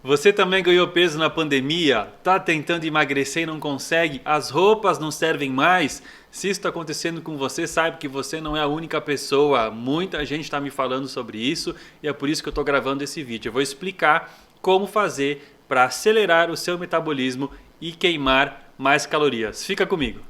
Você também ganhou peso na pandemia? Tá tentando emagrecer e não consegue? As roupas não servem mais? Se isso está acontecendo com você, saiba que você não é a única pessoa. Muita gente está me falando sobre isso e é por isso que eu estou gravando esse vídeo. Eu vou explicar como fazer para acelerar o seu metabolismo e queimar mais calorias. Fica comigo!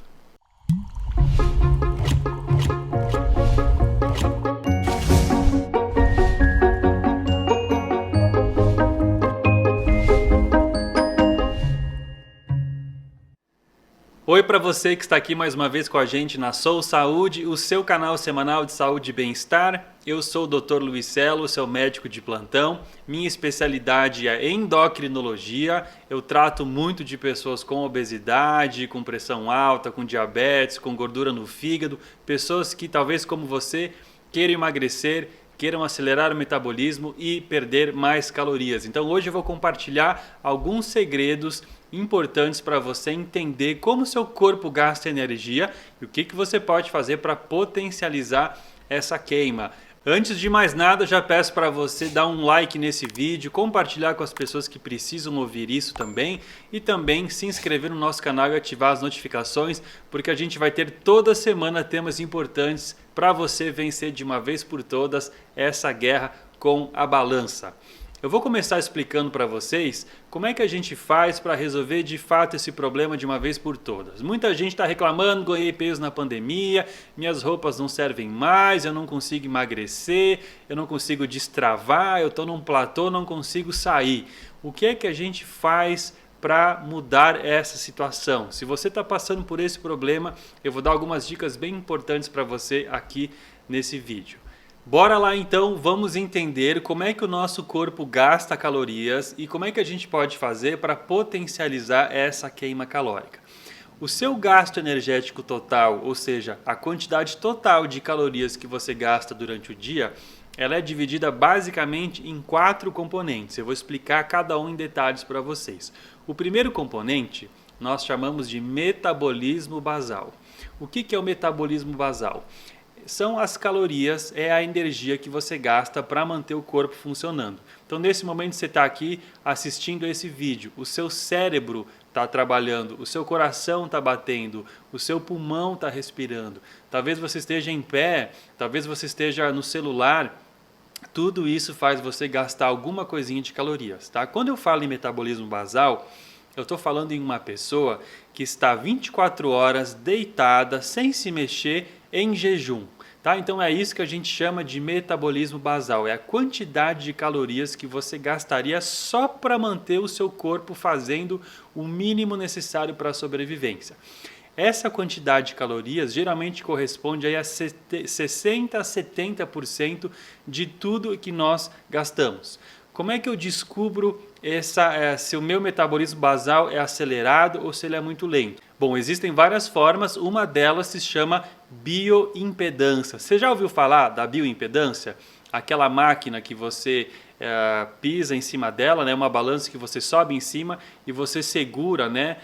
Oi para você que está aqui mais uma vez com a gente na Sou Saúde, o seu canal semanal de saúde e bem-estar. Eu sou o Dr. Luiz Celo, seu médico de plantão. Minha especialidade é endocrinologia. Eu trato muito de pessoas com obesidade, com pressão alta, com diabetes, com gordura no fígado, pessoas que talvez como você queiram emagrecer, queiram acelerar o metabolismo e perder mais calorias. Então hoje eu vou compartilhar alguns segredos importantes para você entender como o seu corpo gasta energia e o que você pode fazer para potencializar essa queima. Antes de mais nada, já peço para você dar um like nesse vídeo, compartilhar com as pessoas que precisam ouvir isso também e também se inscrever no nosso canal e ativar as notificações, porque a gente vai ter toda semana temas importantes para você vencer de uma vez por todas essa guerra com a balança. Eu vou começar explicando para vocês como é que a gente faz para resolver de fato esse problema de uma vez por todas. Muita gente está reclamando, ganhei peso na pandemia, minhas roupas não servem mais, eu não consigo emagrecer, eu não consigo destravar, eu estou num platô, não consigo sair. O que é que a gente faz para mudar essa situação? Se você está passando por esse problema, eu vou dar algumas dicas bem importantes para você aqui nesse vídeo. Bora lá então, vamos entender como é que o nosso corpo gasta calorias e como é que a gente pode fazer para potencializar essa queima calórica. O seu gasto energético total, ou seja, a quantidade total de calorias que você gasta durante o dia, ela é dividida basicamente em 4 componentes. Eu vou explicar cada um em detalhes para vocês. O primeiro componente nós chamamos de metabolismo basal. O que é o metabolismo basal? São as calorias, é a energia que você gasta para manter o corpo funcionando. Então nesse momento você está aqui assistindo esse vídeo, o seu cérebro está trabalhando, o seu coração está batendo, o seu pulmão está respirando. Talvez você esteja em pé, talvez você esteja no celular. Tudo isso faz você gastar alguma coisinha de calorias, tá? Quando eu falo em metabolismo basal, eu estou falando em uma pessoa que está 24 horas deitada, sem se mexer, em jejum. Tá? Então é isso que a gente chama de metabolismo basal, é a quantidade de calorias que você gastaria só para manter o seu corpo fazendo o mínimo necessário para a sobrevivência. Essa quantidade de calorias geralmente corresponde aí a 60 a 70% de tudo que nós gastamos. Como é que eu descubro se o meu metabolismo basal é acelerado ou se ele é muito lento? Bom, existem várias formas, uma delas se chama bioimpedância. Você já ouviu falar da bioimpedância? Aquela máquina que você pisa em cima dela, né? Uma balança que você sobe em cima e você segura, né?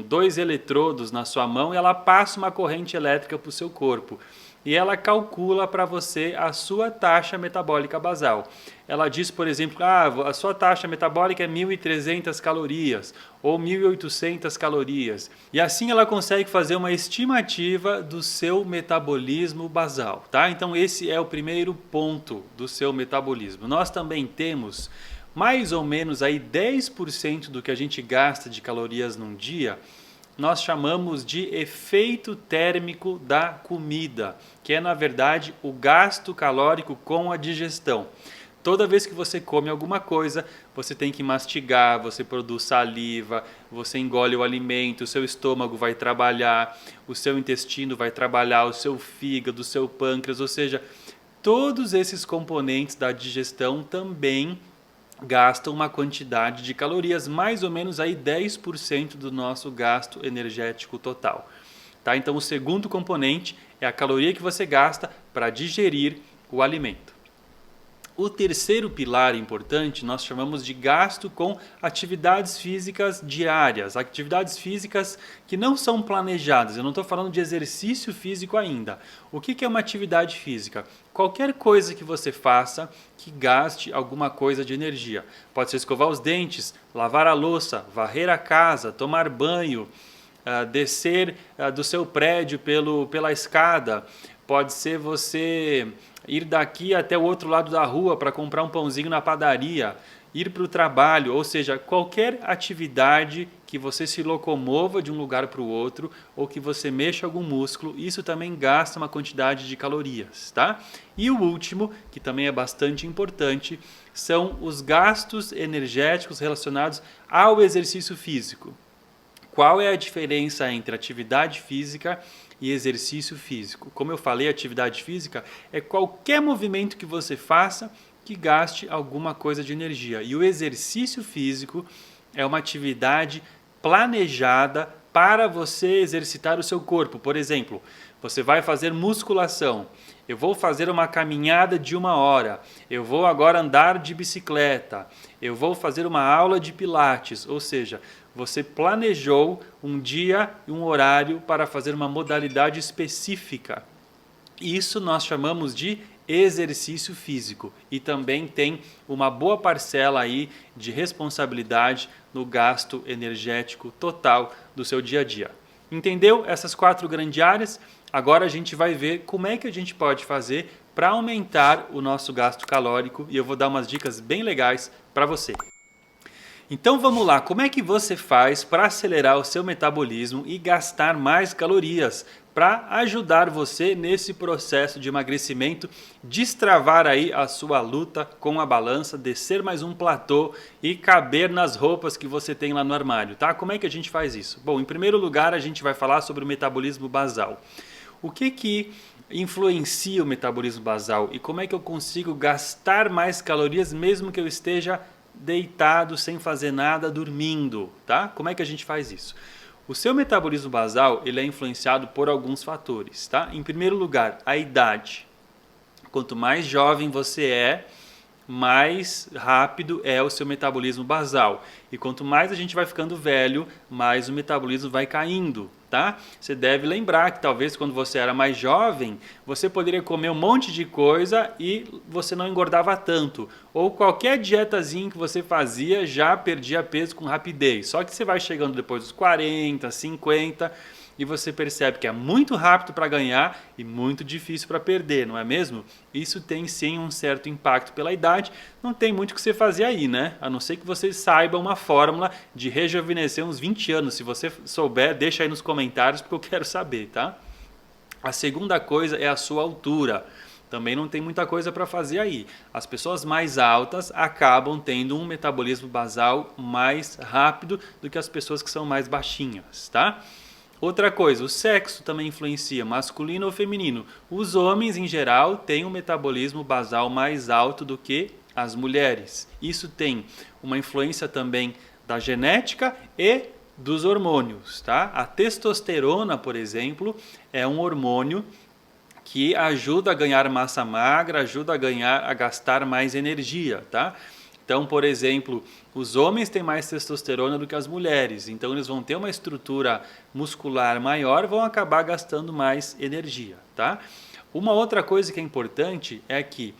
Dois eletrodos na sua mão e ela passa uma corrente elétrica para o seu corpo. E ela calcula para você a sua taxa metabólica basal. Ela diz, por exemplo, a sua taxa metabólica é 1.300 calorias ou 1.800 calorias. E assim ela consegue fazer uma estimativa do seu metabolismo basal, tá? Então esse é o primeiro ponto do seu metabolismo. Nós também temos mais ou menos aí 10% do que a gente gasta de calorias num dia, nós chamamos de efeito térmico da comida, que é na verdade o gasto calórico com a digestão. Toda vez que você come alguma coisa, você tem que mastigar, você produz saliva, você engole o alimento, o seu estômago vai trabalhar, o seu intestino vai trabalhar, o seu fígado, o seu pâncreas, ou seja, todos esses componentes da digestão também gastam uma quantidade de calorias, mais ou menos aí 10% do nosso gasto energético total. Tá? Então o segundo componente é a caloria que você gasta para digerir o alimento. O terceiro pilar importante nós chamamos de gasto com atividades físicas diárias, atividades físicas que não são planejadas. Eu não estou falando de exercício físico ainda. O que é uma atividade física? Qualquer coisa que você faça que gaste alguma coisa de energia. Pode ser escovar os dentes, lavar a louça, varrer a casa, tomar banho, descer do seu prédio pela escada. Pode ser você ir daqui até o outro lado da rua para comprar um pãozinho na padaria, ir para o trabalho, ou seja, qualquer atividade que você se locomova de um lugar para o outro ou que você mexa algum músculo, isso também gasta uma quantidade de calorias, tá? E o último, que também é bastante importante, são os gastos energéticos relacionados ao exercício físico. Qual é a diferença entre atividade física e exercício físico? Como eu falei, atividade física é qualquer movimento que você faça que gaste alguma coisa de energia. E o exercício físico é uma atividade planejada para você exercitar o seu corpo. Por exemplo, você vai fazer musculação. Eu vou fazer uma caminhada de 1 hora. Eu vou agora andar de bicicleta. Eu vou fazer uma aula de pilates. Ou seja, você planejou um dia e um horário para fazer uma modalidade específica. Isso nós chamamos de exercício físico e também tem uma boa parcela aí de responsabilidade no gasto energético total do seu dia a dia. Entendeu essas 4 grandes áreas? Agora a gente vai ver como é que a gente pode fazer para aumentar o nosso gasto calórico e eu vou dar umas dicas bem legais para você. Então vamos lá, como é que você faz para acelerar o seu metabolismo e gastar mais calorias para ajudar você nesse processo de emagrecimento, destravar aí a sua luta com a balança, descer mais um platô e caber nas roupas que você tem lá no armário, tá? Como é que a gente faz isso? Bom, em primeiro lugar a gente vai falar sobre o metabolismo basal. O que influencia o metabolismo basal e como é que eu consigo gastar mais calorias mesmo que eu esteja deitado, sem fazer nada, dormindo, tá? Como é que a gente faz isso? O seu metabolismo basal, ele é influenciado por alguns fatores, tá? Em primeiro lugar, a idade. Quanto mais jovem você é, mais rápido é o seu metabolismo basal. E quanto mais a gente vai ficando velho, mais o metabolismo vai caindo, tá? Você deve lembrar que talvez quando você era mais jovem, você poderia comer um monte de coisa e você não engordava tanto. Ou qualquer dietazinha que você fazia já perdia peso com rapidez. Só que você vai chegando depois dos 40, 50 e você percebe que é muito rápido para ganhar e muito difícil para perder, não é mesmo? Isso tem sim um certo impacto pela idade, não tem muito o que você fazer aí, né? A não ser que você saiba uma fórmula de rejuvenescer uns 20 anos. Se você souber, deixa aí nos comentários porque eu quero saber, tá? A segunda coisa é a sua altura. Também não tem muita coisa para fazer aí. As pessoas mais altas acabam tendo um metabolismo basal mais rápido do que as pessoas que são mais baixinhas, tá? Outra coisa, o sexo também influencia, masculino ou feminino. Os homens, em geral, têm um metabolismo basal mais alto do que as mulheres. Isso tem uma influência também da genética e dos hormônios, tá? A testosterona, por exemplo, é um hormônio que ajuda a ganhar massa magra, ajuda a gastar mais energia, tá? Então, por exemplo, os homens têm mais testosterona do que as mulheres, então eles vão ter uma estrutura muscular maior, vão acabar gastando mais energia, tá? Uma outra coisa que é importante é que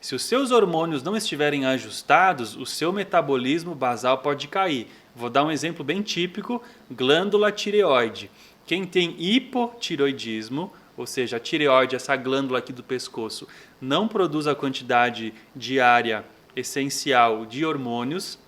se os seus hormônios não estiverem ajustados, o seu metabolismo basal pode cair. Vou dar um exemplo bem típico, glândula tireoide. Quem tem hipotireoidismo, ou seja, a tireoide, essa glândula aqui do pescoço, não produz a quantidade diária essencial de hormônios,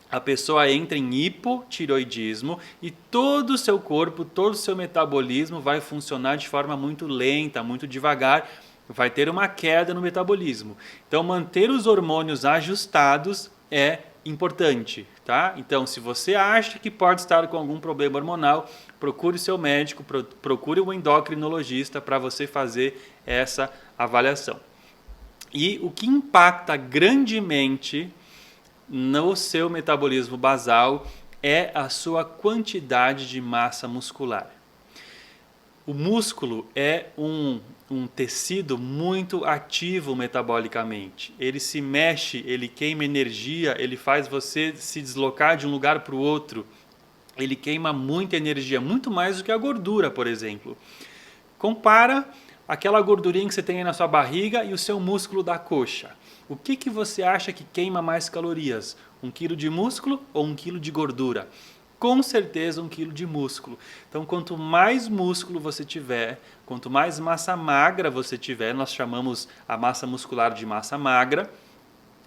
a pessoa entra em hipotireoidismo e todo o seu corpo, todo o seu metabolismo vai funcionar de forma muito lenta, muito devagar, vai ter uma queda no metabolismo. Então, manter os hormônios ajustados é importante, tá? Então, se você acha que pode estar com algum problema hormonal, procure o seu médico, procure um endocrinologista para você fazer essa avaliação. E o que impacta grandemente no seu metabolismo basal é a sua quantidade de massa muscular. O músculo é um tecido muito ativo metabolicamente. Ele se mexe, ele queima energia, ele faz você se deslocar de um lugar para o outro. Ele queima muita energia, muito mais do que a gordura, por exemplo. Compara aquela gordurinha que você tem aí na sua barriga e o seu músculo da coxa. O que você acha que queima mais calorias? 1 quilo de músculo ou 1 quilo de gordura? Com certeza 1 quilo de músculo. Então, quanto mais músculo você tiver, quanto mais massa magra você tiver, nós chamamos a massa muscular de massa magra,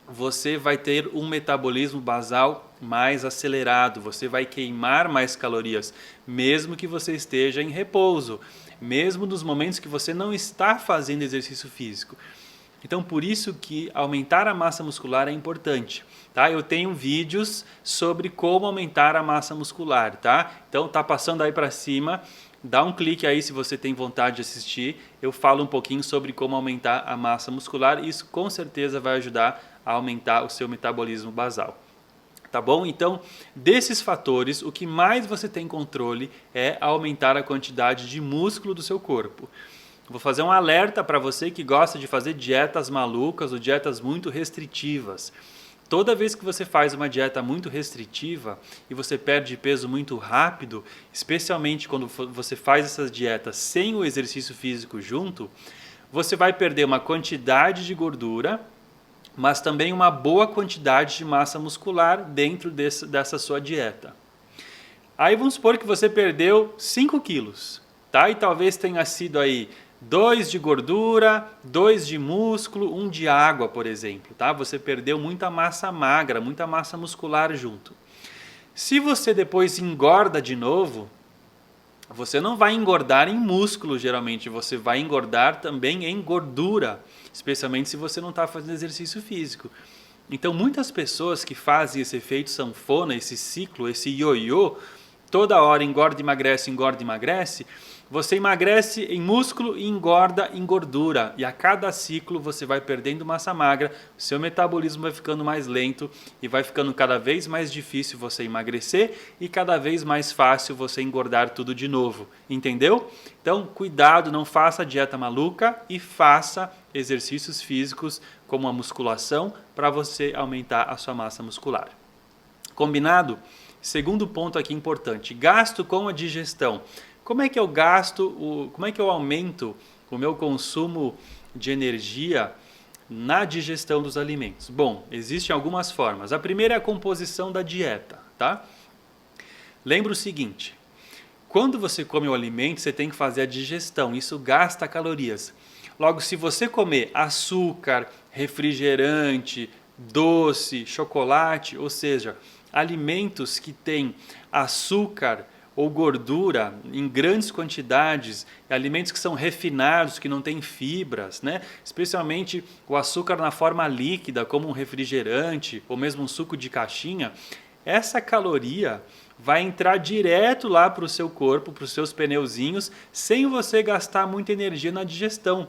você vai ter um metabolismo basal mais acelerado, você vai queimar mais calorias, mesmo que você esteja em repouso, mesmo nos momentos que você não está fazendo exercício físico. Então, por isso que aumentar a massa muscular é importante, tá? Eu tenho vídeos sobre como aumentar a massa muscular, tá? Então, tá passando aí para cima, dá um clique aí se você tem vontade de assistir. Eu falo um pouquinho sobre como aumentar a massa muscular e isso com certeza vai ajudar a aumentar o seu metabolismo basal. Tá bom? Então, desses fatores, o que mais você tem controle é aumentar a quantidade de músculo do seu corpo. Vou fazer um alerta para você que gosta de fazer dietas malucas ou dietas muito restritivas. Toda vez que você faz uma dieta muito restritiva e você perde peso muito rápido, especialmente quando você faz essas dietas sem o exercício físico junto, você vai perder uma quantidade de gordura, mas também uma boa quantidade de massa muscular dentro dessa sua dieta. Aí vamos supor que você perdeu 5 quilos, tá? E talvez tenha sido aí 2 de gordura, 2 de músculo, 1 de água, por exemplo, tá? Você perdeu muita massa magra, muita massa muscular junto. Se você depois engorda de novo, você não vai engordar em músculo geralmente, você vai engordar também em gordura, especialmente se você não está fazendo exercício físico. Então muitas pessoas que fazem esse efeito sanfona, esse ciclo, esse ioiô, toda hora engorda, emagrece, você emagrece em músculo e engorda em gordura. E a cada ciclo você vai perdendo massa magra, seu metabolismo vai ficando mais lento e vai ficando cada vez mais difícil você emagrecer e cada vez mais fácil você engordar tudo de novo. Entendeu? Então, cuidado, não faça dieta maluca e faça exercícios físicos como a musculação para você aumentar a sua massa muscular. Combinado? Segundo ponto aqui importante, gasto com a digestão. Como é que eu gasto, como é que eu aumento o meu consumo de energia na digestão dos alimentos? Bom, existem algumas formas. A primeira é a composição da dieta, tá? Lembra o seguinte, quando você come o alimento, você tem que fazer a digestão, isso gasta calorias. Logo, se você comer açúcar, refrigerante, doce, chocolate, ou seja, alimentos que têm açúcar ou gordura em grandes quantidades, alimentos que são refinados, que não têm fibras, né? Especialmente o açúcar na forma líquida, como um refrigerante ou mesmo um suco de caixinha, essa caloria vai entrar direto lá para o seu corpo, para os seus pneuzinhos, sem você gastar muita energia na digestão.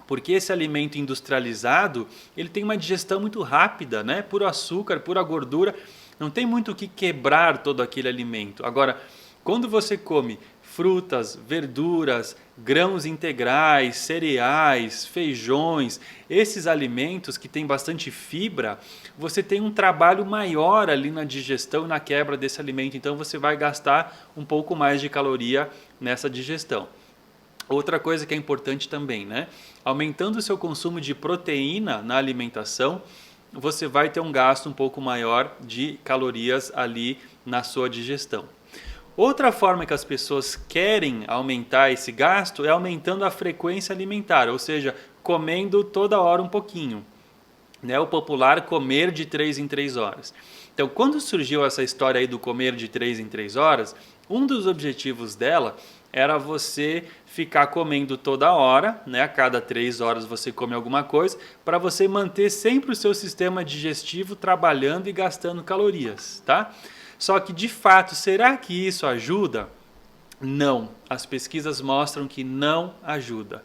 Porque esse alimento industrializado, ele tem uma digestão muito rápida, né? Puro açúcar, pura gordura, não tem muito o que quebrar todo aquele alimento. Agora, quando você come frutas, verduras, grãos integrais, cereais, feijões, esses alimentos que têm bastante fibra, você tem um trabalho maior ali na digestão e na quebra desse alimento, então você vai gastar um pouco mais de caloria nessa digestão. Outra coisa que é importante também, né? Aumentando o seu consumo de proteína na alimentação, você vai ter um gasto um pouco maior de calorias ali na sua digestão. Outra forma que as pessoas querem aumentar esse gasto é aumentando a frequência alimentar, ou seja, comendo toda hora um pouquinho. Né? O popular comer de 3 em 3 horas. Então, quando surgiu essa história aí do comer de 3 em 3 horas, um dos objetivos dela era você ficar comendo toda hora, né? A cada 3 horas você come alguma coisa, para você manter sempre o seu sistema digestivo trabalhando e gastando calorias, tá? Só que, de fato, será que isso ajuda? Não. As pesquisas mostram que não ajuda.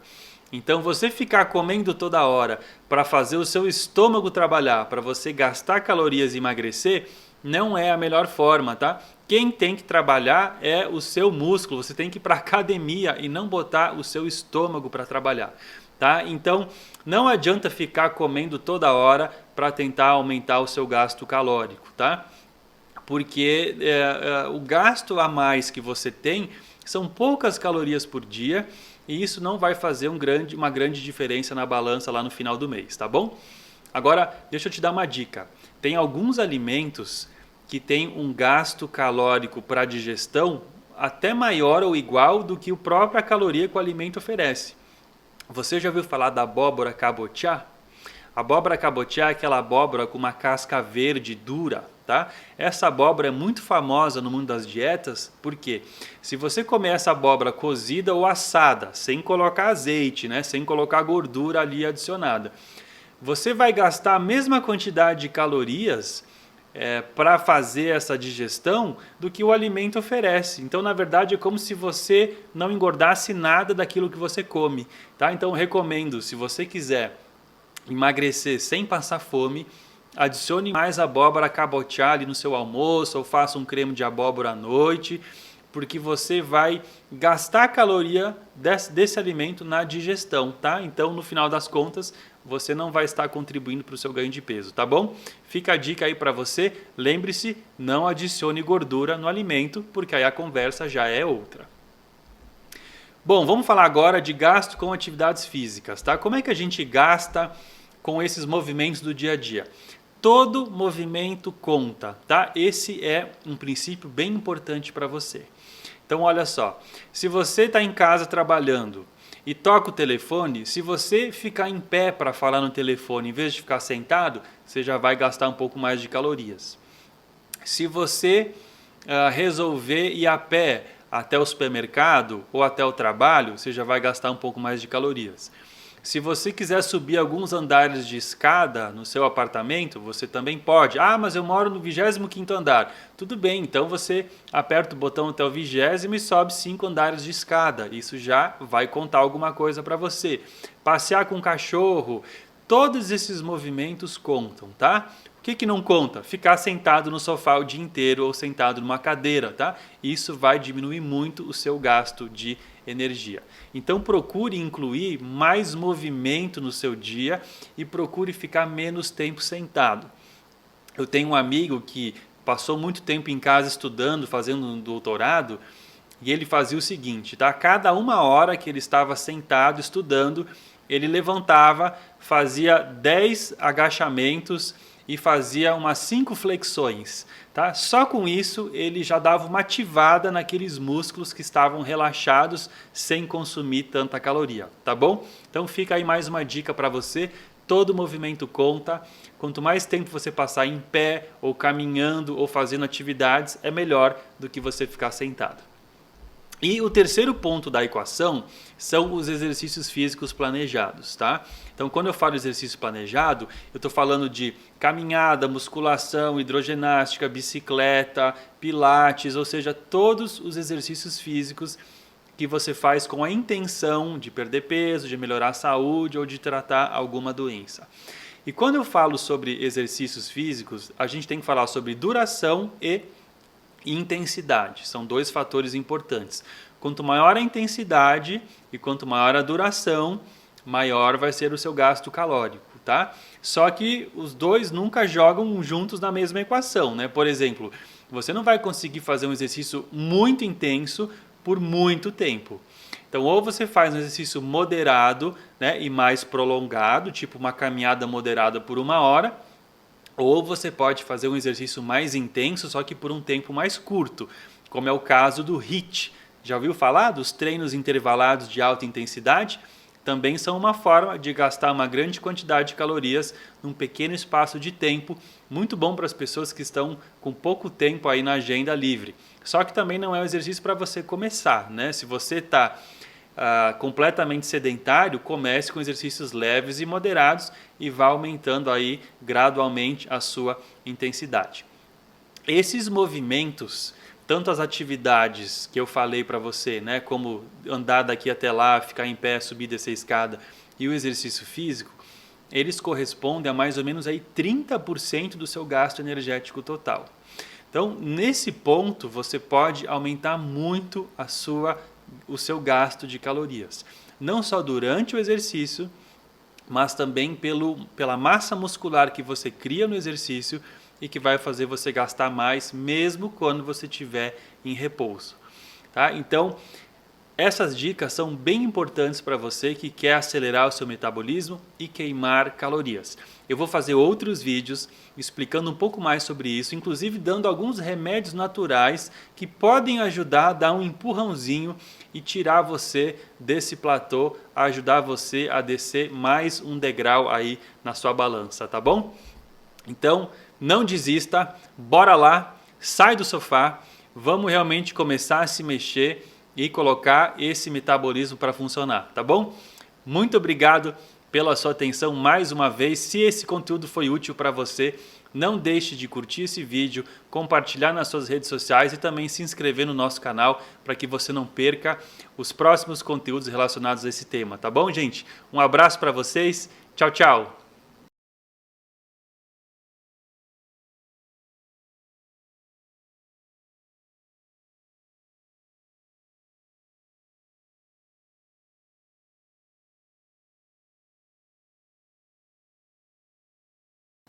Então, você ficar comendo toda hora para fazer o seu estômago trabalhar, para você gastar calorias e emagrecer, não é a melhor forma, tá? Quem tem que trabalhar é o seu músculo, você tem que ir para a academia e não botar o seu estômago para trabalhar. Tá? Então, não adianta ficar comendo toda hora para tentar aumentar o seu gasto calórico, tá? Porque o gasto a mais que você tem são poucas calorias por dia e isso não vai fazer uma grande diferença na balança lá no final do mês, tá bom? Agora, deixa eu te dar uma dica. Tem alguns alimentos que têm um gasto calórico para digestão até maior ou igual do que a própria caloria que o alimento oferece. Você já ouviu falar da abóbora cabotiá? A abóbora cabotiá é aquela abóbora com uma casca verde dura, tá? Essa abóbora é muito famosa no mundo das dietas, porque se você comer essa abóbora cozida ou assada, sem colocar azeite, né? Sem colocar gordura ali adicionada, você vai gastar a mesma quantidade de calorias para fazer essa digestão do que o alimento oferece. Então, na verdade, é como se você não engordasse nada daquilo que você come, tá? Então, recomendo, se você quiser emagrecer sem passar fome, adicione mais abóbora cabotiá ali no seu almoço ou faça um creme de abóbora à noite, porque você vai gastar a caloria desse alimento na digestão, tá? Então, no final das contas, você não vai estar contribuindo para o seu ganho de peso, tá bom? Fica a dica aí para você, lembre-se, não adicione gordura no alimento, porque aí a conversa já é outra. Bom, vamos falar agora de gasto com atividades físicas, tá? Como é que a gente gasta com esses movimentos do dia a dia? Todo movimento conta, tá? Esse é um princípio bem importante para você. Então, olha só, se você está em casa trabalhando e toca o telefone, se você ficar em pé para falar no telefone em vez de ficar sentado, você já vai gastar um pouco mais de calorias. Se você resolver ir a pé até o supermercado ou até o trabalho, você já vai gastar um pouco mais de calorias. Se você quiser subir alguns andares de escada no seu apartamento, você também pode. Ah, mas eu moro no 25º andar. Tudo bem, então você aperta o botão até o 20º e sobe 5 andares de escada. Isso já vai contar alguma coisa para você. Passear com o cachorro, todos esses movimentos contam, tá? O que não conta? Ficar sentado no sofá o dia inteiro ou sentado numa cadeira, tá? Isso vai diminuir muito o seu gasto de energia. Então procure incluir mais movimento no seu dia e procure ficar menos tempo sentado. Eu tenho um amigo que passou muito tempo em casa estudando, fazendo um doutorado, e ele fazia o seguinte, tá? Cada 1 hora que ele estava sentado estudando, ele levantava, fazia 10 agachamentos e fazia umas 5 flexões, tá? Só com isso ele já dava uma ativada naqueles músculos que estavam relaxados sem consumir tanta caloria, tá bom? Então fica aí mais uma dica para você, todo movimento conta, quanto mais tempo você passar em pé ou caminhando ou fazendo atividades é melhor do que você ficar sentado. E o terceiro ponto da equação são os exercícios físicos planejados, tá? Então, quando eu falo exercício planejado, eu estou falando de caminhada, musculação, hidroginástica, bicicleta, pilates, ou seja, todos os exercícios físicos que você faz com a intenção de perder peso, de melhorar a saúde ou de tratar alguma doença. E quando eu falo sobre exercícios físicos, a gente tem que falar sobre duração e intensidade, são 2 fatores importantes. Quanto maior a intensidade e quanto maior a duração, maior vai ser o seu gasto calórico, tá? Só que os dois nunca jogam juntos na mesma equação, né? Por exemplo, você não vai conseguir fazer um exercício muito intenso por muito tempo. Então, ou você faz um exercício moderado, né, e mais prolongado, tipo uma caminhada moderada por 1 hora, ou você pode fazer um exercício mais intenso, só que por um tempo mais curto, como é o caso do HIIT. Já ouviu falar dos treinos intervalados de alta intensidade? Também são uma forma de gastar uma grande quantidade de calorias num pequeno espaço de tempo, muito bom para as pessoas que estão com pouco tempo aí na agenda livre. Só que também não é um exercício para você começar, né? Se você está completamente sedentário, comece com exercícios leves e moderados e vá aumentando aí gradualmente a sua intensidade. Esses movimentos, tanto as atividades que eu falei para você, né, como andar daqui até lá, ficar em pé, subir e descer a escada, e o exercício físico, eles correspondem a mais ou menos aí 30% do seu gasto energético total. Então, nesse ponto, você pode aumentar muito o seu gasto de calorias. Não só durante o exercício, mas também pela massa muscular que você cria no exercício e que vai fazer você gastar mais mesmo quando você estiver em repouso. Tá? Então, essas dicas são bem importantes para você que quer acelerar o seu metabolismo e queimar calorias. Eu vou fazer outros vídeos explicando um pouco mais sobre isso, inclusive dando alguns remédios naturais que podem ajudar a dar um empurrãozinho e tirar você desse platô, ajudar você a descer mais um degrau aí na sua balança, tá bom? Então, não desista, bora lá, sai do sofá, vamos realmente começar a se mexer e colocar esse metabolismo para funcionar, tá bom? Muito obrigado pela sua atenção mais uma vez. Se esse conteúdo foi útil para você, não deixe de curtir esse vídeo, compartilhar nas suas redes sociais e também se inscrever no nosso canal para que você não perca os próximos conteúdos relacionados a esse tema, tá bom, gente? Um abraço para vocês, tchau, tchau!